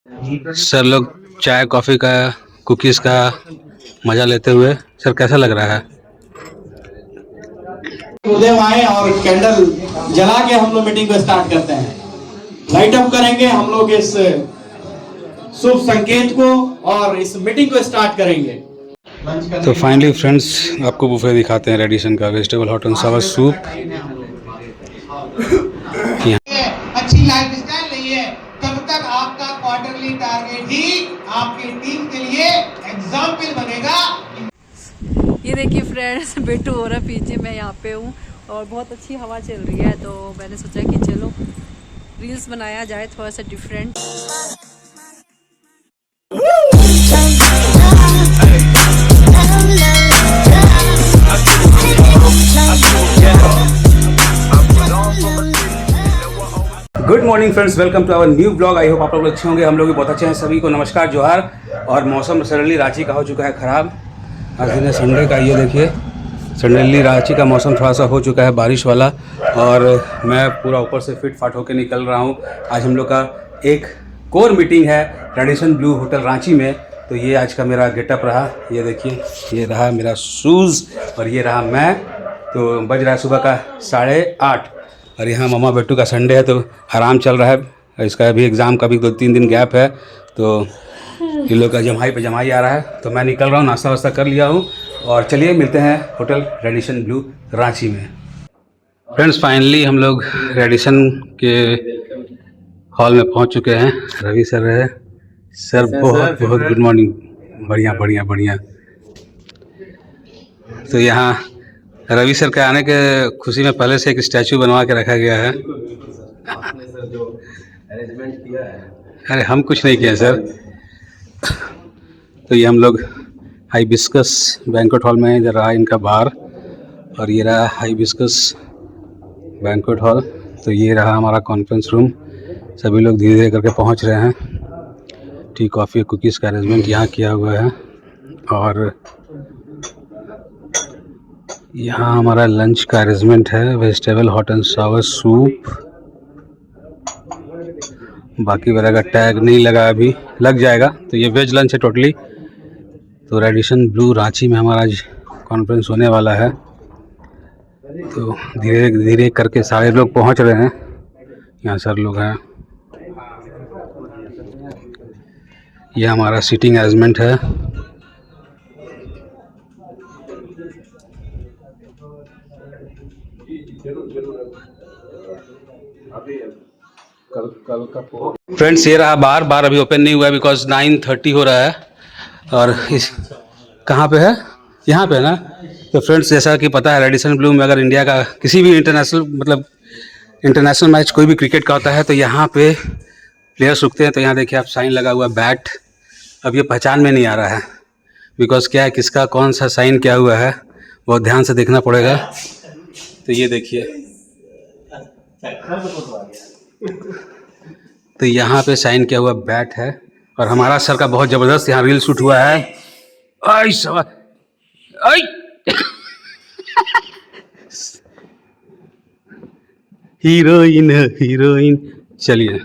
Sir लोग चाय coffee का कुकीज़ का मज़ा लेते हुए। सर कैसा लग रहा है? उदय आए और कैंडल जला के हम लोग मीटिंग को स्टार्ट करते हैं। लाइट अप करेंगे हम लोग इस शुभ संकेत को और इस मीटिंग को स्टार्ट करेंगे। तो फाइनली फ्रेंड्स, आपको बुफे दिखाते हैं रेडिशन का। Vegetable hot and Sawar soup. अच्छी लाइफस्टाइल नहीं है तब तक आपका क्वार्टरली टारगेट ही आपकी टीम के लिए एग्जाम्पल बनेगा। ये देखिए फ्रेंड्स, बेटू हो रहा पीछे, मैं यहाँ पे हूँ और बहुत अच्छी हवा चल रही है, तो मैंने सोचा कि चलो रील्स बनाया जाए थोड़ा सा different. Good morning friends, welcome to our new blog. I hope आप लोग अच्छे होंगे। हम लोग भी बहुत अच्छे हैं। सभी को नमस्कार, जोहार। और मौसम सडनली रांची का हो चुका है ख़राब। आज दिन है संडे का। ये देखिए सडनली रांची का मौसम थोड़ा सा हो चुका है बारिश वाला, और मैं पूरा ऊपर से फिट फाट होकर निकल रहा हूँ। आज हम लोग का एक कोर मीटिंग है रेडिशन ब्लू होटल रांची में। तो ये आज का मेरा गेटअप रहा। ये देखिए, ये रहा मेरा शूज़ और ये रहा मैं। तो बज रहा है सुबह का 8:30 और यहाँ मामा बेटू का संडे है तो आराम चल रहा है। इसका अभी एग्ज़ाम का भी 2-3 दिन गैप है, तो इन लोग का जमाई पे जमाई आ रहा है। तो मैं निकल रहा हूँ, नाश्ता वास्ता कर लिया हूँ और चलिए मिलते हैं होटल रेडिशन ब्लू रांची में। फ्रेंड्स फाइनली हम लोग रेडिशन के हॉल में पहुँच चुके हैं। रवि सर है। सर बहुत बहुत गुड मॉर्निंग। बढ़िया बढ़िया बढ़िया। तो यहाँ रवि सर के आने के खुशी में पहले से एक स्टैचू बनवा के रखा गया है। अरे हम कुछ नहीं किया सर। तो ये हम लोग हाइबिस्कस बैंक्वेट हॉल में, इधर रहा इनका बार और ये रहा हाइबिस्कस बैंक्वेट हॉल। तो ये रहा हमारा कॉन्फ्रेंस रूम। सभी लोग धीरे धीरे करके पहुंच रहे हैं। टी कॉफ़ी कुकीज़ का अरेंजमेंट यहाँ किया हुआ है और यहाँ हमारा लंच का अरेंजमेंट है। Vegetable hot and Sawar soup. बाकी वगैरह का टैग नहीं लगा, अभी लग जाएगा। तो ये वेज लंच है टोटली। तो रेडिशन ब्लू रांची में हमारा आज कॉन्फ्रेंस होने वाला है। तो धीरे धीरे करके सारे लोग पहुंच रहे हैं। यहाँ सर लोग हैं। ये हमारा सीटिंग अरेंजमेंट है। फ्रेंड्स ये रहा बार अभी ओपन नहीं हुआ है बिकॉज 9:30 हो रहा है। और इस कहाँ पे है? यहाँ पे है ना। तो फ्रेंड्स जैसा कि पता है रेडिशन ब्लू में अगर इंडिया का किसी भी इंटरनेशनल मैच कोई भी क्रिकेट का होता है तो यहाँ पे प्लेयर्स रुकते हैं। तो यहाँ देखिए आप साइन लगा हुआ बैट। अब ये पहचान में नहीं आ रहा है बिकॉज क्या है, किसका कौन सा साइन क्या हुआ है बहुत ध्यान से देखना पड़ेगा। तो ये देखिए, तो यहाँ पे साइन किया हुआ बैट है और हमारा सर का बहुत ज़बरदस्त यहाँ रील शूट हुआ है। आई सवा आई हीरोइन है हीरोइन। चलिए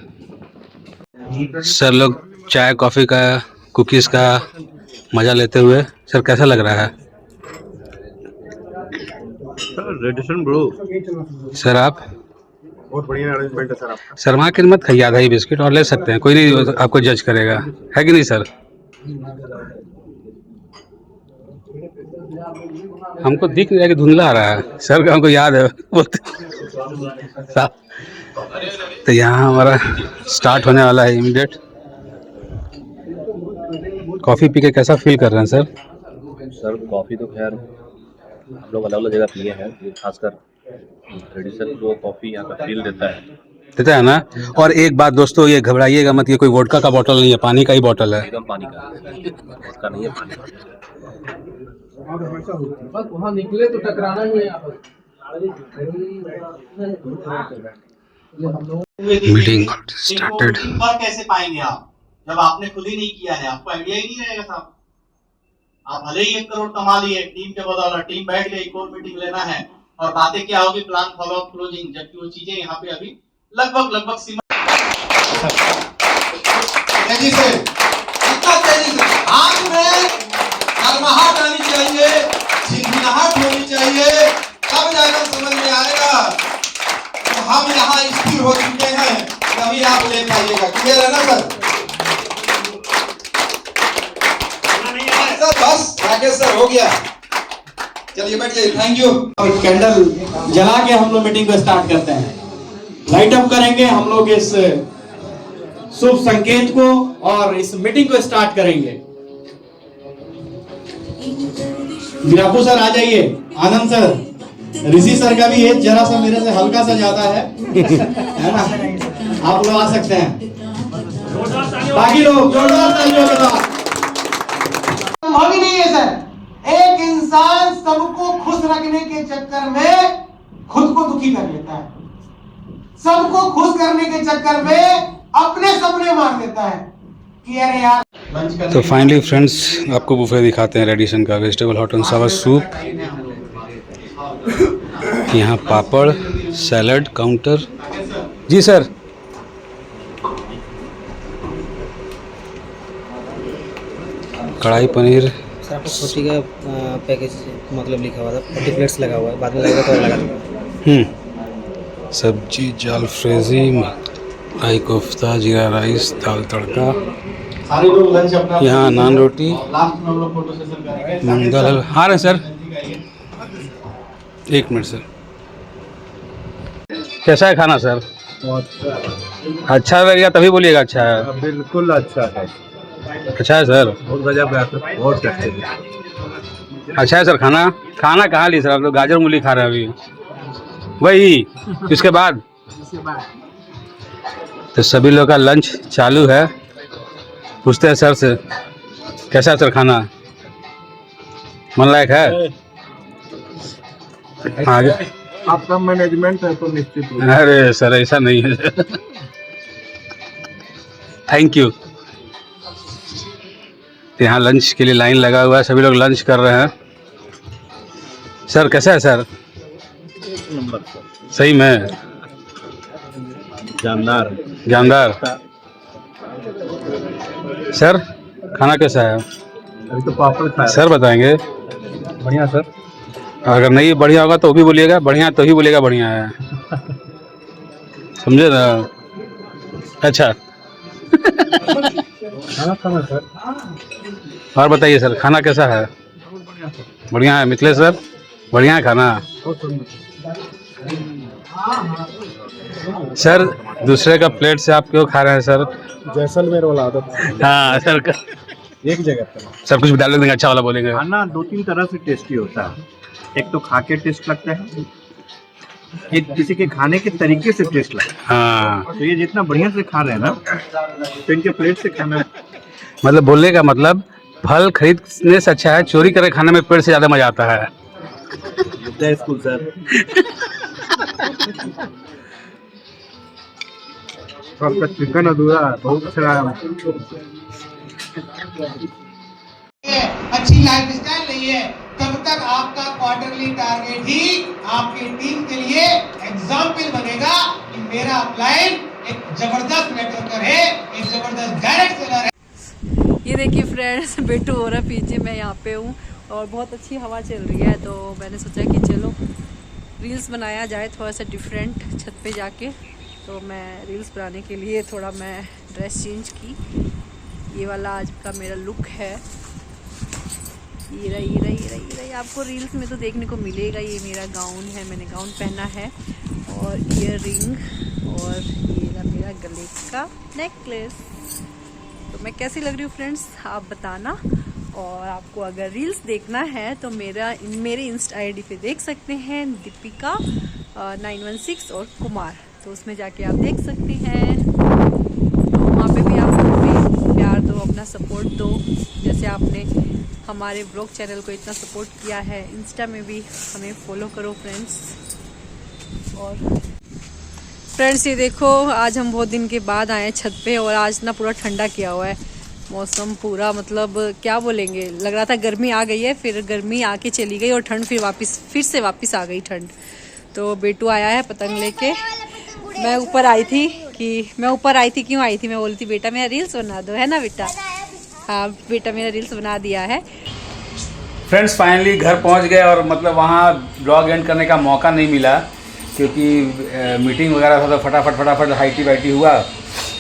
सर लोग चाय कॉफ़ी का कुकीज़ का मज़ा लेते हुए। सर कैसा लग रहा है? रेडिशन ब्रो सर आप बहुत बढ़िया अरेंजमेंट है सर आपका। शर्मा के मत खाइए, आधा ही बिस्किट और ले सकते हैं, कोई नहीं आपको जज करेगा, है कि नहीं सर? हमको दिख नहीं रहा कि धुंधला आ रहा है। सर का हमको याद है तो यहाँ हमारा स्टार्ट होने वाला है इमीडिएट। कॉफ़ी पी के कैसा फील कर रहे हैं सर? सर कॉफ़ी तो खैर हम लोग अलग अलग जगह पिए हैं, खासकर रेडिशन ब्रो कॉफ़ी यहाँ का फील देता है ना। और एक बात दोस्तों, ये घबराइएगा मत, ये कोई वोडका का बोतल नहीं है, पानी का ही बोतल है। एकदम पानी का नहीं है, पानी बस वहाँ निकले तो टकराना ही है। Meeting started. कैसे पाएंगे आप जब आपने खुद ही नहीं किया है? आपको आइडिया ही नहीं रहेगा साहब। आप भले ही 1 करोड़ कमा लिए, टीम के बदौलत टीम बैठ गई, कोर मीटिंग लेना है और बातें क्या होगी, प्लान फॉलो अप क्लोजिंग, जबकि वो चीजें यहाँ पे अभी लगभग सीमा तेजी से, इतना तेजी से। हाथ में गर्माहट आनी चाहिए, झिनझिनाहट होनी चाहिए, तब जाकर समझ में आएगा तो हम यहाँ स्थिर हो चुके हैं, तभी आप ले पाइएगा। क्लियर है ना सर? सर बस राकेश सर हो गया, चलिए बैठ जाइए। Thank you. कैंडल जला के हम लोग मीटिंग को स्टार्ट करते हैं। लाइट अप करेंगे हम लोग इस शुभ संकेत को और इस मीटिंग को स्टार्ट करेंगे। वीरापू सर आ जाइए, आनंद सर, ऋषि सर का भी एज जरा सा मेरे से हल्का सा ज्यादा है ना? आप लोग आ सकते हैं, बाकी लोग जोरदार तालियों के साथ। संभव ही नहीं है सर, एक इंसान सबको खुश रखने के चक्कर में खुद को दुखी कर लेता है, सबको खुश करने के चक्कर में अपने सपने मार देता है कि अरे यार। तो फाइनली फ्रेंड्स आपको बुफे दिखाते हैं रेडिसन का। Vegetable hot and Sawar soup, यहाँ पापड़, सैलड काउंटर। जी सर। कढ़ाई पनीर सर आपको छोटी का पैकेज मतलब लिखा हुआ था, 40 प्लेट्स लगा हुआ है, बाद में लगेगा तो और लगा दूँगा। सब्जी जालफ्रेजी, आई कोफ्ता, जीरा राइस, दाल तड़का, सारे लोग लंच अपना यहाँ नान रोटी, लास्ट में हम लोग फोटो सेशन करेंगे। मंगल हल। हाँ रहे सर, एक मिनट सर। कैसा है खाना सर? अच्छा लगेगा तभी बोलिएगा अच्छा है। बिल्कुल अच्छा है, अच्छा है सर, बहुत गजब है, बहुत टेस्टी है। अच्छा है सर। खाना कहाँ ली सर? आप लोग गाजर मूली खा रहे हैं अभी, वही इसके बाद। तो सभी लोग का लंच चालू है। पूछते हैं सर से, कैसा है सर खाना? मन लायक है? आगे आपका मैनेजमेंट है तो निश्चित रूप अरे सर ऐसा नहीं है। Thank you. यहाँ लंच के लिए लाइन लगा हुआ है, सभी लोग लंच कर रहे हैं। सर कैसा है सर? नंबर सही में जानदार जानदार। सर खाना कैसा है? अभी तो पापड़ खाया सर बताएंगे। बढ़िया सर। अगर नहीं बढ़िया होगा तो भी बोलिएगा, बढ़िया तो ही बोलिएगा बढ़िया है, समझे ना? अच्छा। खाना सर। और बताइए सर खाना कैसा है? बढ़िया है मिथिलेश सर, बढ़िया है खाना। सर दूसरे का प्लेट से आप क्यों खा रहे हैं सर? जैसलमेर वाला आदत। हाँ सर, एक जगह पर सब कुछ डाल देंगे, अच्छा वाला बोलेंगे। खाना 2-3 तरह से टेस्टी होता है। एक तो खा के टेस्ट लगता है, एक किसी के खाने के तरीके से टेस्ट लगता है। हाँ तो ये जितना बढ़िया से खा रहे हैं ना, तो इनके प्लेट से खाना मतलब बोलने का मतलब फल खरीदने से अच्छा है चोरी करके खाने में पेट से ज़्यादा मजा आता है। जय स्कूल सर। आपका चिकन अधूरा बहुत अच्छा है। अच्छी लाइफस्टाइल नहीं है तब तक आपका क्वार्टरली टारगेट ही आपकी टीम के लिए एग्जाम्पल बनेगा कि मेरा अपलाइन एक जबरदस्त नेटवर्कर है, एक जबरदस्त डायरेक्ट सेलर है। ये देखिए फ्रेंड्स, बेटू हो रहा पीछे, मैं यहाँ पे हूँ और बहुत अच्छी हवा चल रही है, तो मैंने सोचा कि चलो रील्स बनाया जाए थोड़ा सा डिफरेंट छत पे जाके। तो मैं रील्स बनाने के लिए थोड़ा मैं ड्रेस चेंज की। ये वाला आज का मेरा लुक है। ये रही आपको रील्स में तो देखने को मिलेगा। ये मेरा गाउन है, मैंने गाउन पहना है और ईयर रिंग और ये रहा मेरा गले का नेकलेस। तो मैं कैसी लग रही हूँ फ्रेंड्स आप बताना। और आपको अगर रील्स देखना है तो मेरे इंस्टा आईडी पे देख सकते हैं, दीपिका 916 और कुमार, तो उसमें जाके आप देख सकते हैं। तो वहाँ पे भी आप हमें प्यार दो, अपना सपोर्ट दो, जैसे आपने हमारे ब्लॉग चैनल को इतना सपोर्ट किया है। इंस्टा में भी हमें फॉलो करो फ्रेंड्स। और फ्रेंड्स ये देखो, आज हम बहुत दिन के बाद आए हैं छत पे और आज ना पूरा ठंडा किया हुआ है मौसम पूरा, मतलब क्या बोलेंगे, लग रहा था गर्मी आ गई है, फिर गर्मी आके चली गई और ठंड फिर से वापस आ गई ठंड। तो बेटू आया है पतंग लेके, मैं ऊपर आई थी कि मैं ऊपर आई थी, क्यों आई थी, मैं बोली थी बेटा मेरा रील्स बना दो, है ना बेटा। हाँ बेटा मेरा रील्स बना दिया है। फ्रेंड्स फाइनली घर पहुंच गए और मतलब वहाँ ब्लॉग एंड करने का मौका नहीं मिला क्योंकि मीटिंग वगैरह था तो फटाफट हाइटी वाइटी हुआ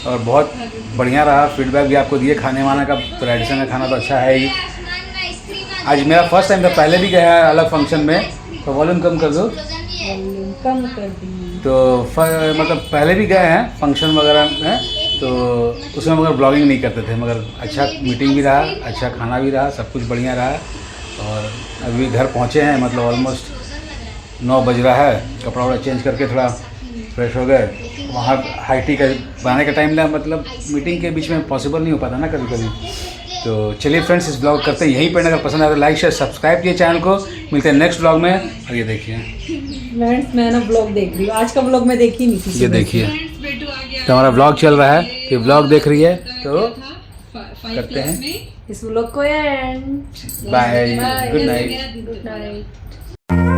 और बहुत बढ़िया रहा। फीडबैक भी आपको दिए। खाने वाने का ट्रेडिशन का खाना तो अच्छा है ही। आज मेरा फर्स्ट टाइम था, पहले भी गया है अलग फंक्शन में, तो वॉल्यूम कम कर दो। कम कर दी। तो मतलब पहले भी गए हैं फंक्शन वगैरह में, तो उसमें मगर ब्लॉगिंग नहीं करते थे, मगर अच्छा मीटिंग भी रहा, अच्छा खाना भी रहा, सब कुछ बढ़िया रहा। और अभी घर पहुँचे हैं, मतलब ऑलमोस्ट 9 बज रहा है। कपड़ा वपड़ा चेंज करके थोड़ा फ्रेश हो गए। वहाँ हाइटी का बनाने का टाइम लगा, मतलब मीटिंग के बीच में पॉसिबल नहीं हो पाता ना कभी कभी। तो चलिए फ्रेंड्स, इस ब्लॉग करते हैं यहीं पर। अगर पसंद आए तो लाइक शेयर सब्सक्राइब किए चैनल को। मिलते हैं नेक्स्ट ब्लॉग में। और ये देखिए फ्रेंड्स मैं ना ब्लॉग देख रही हूँ, आज का ब्लॉग मैं देखी नहीं थी। ये देखिए तो हमारा ब्लॉग चल रहा है, ये ब्लॉग देख रही है तो करते हैं इस ब्लॉग को and. Bye, good night. Good night.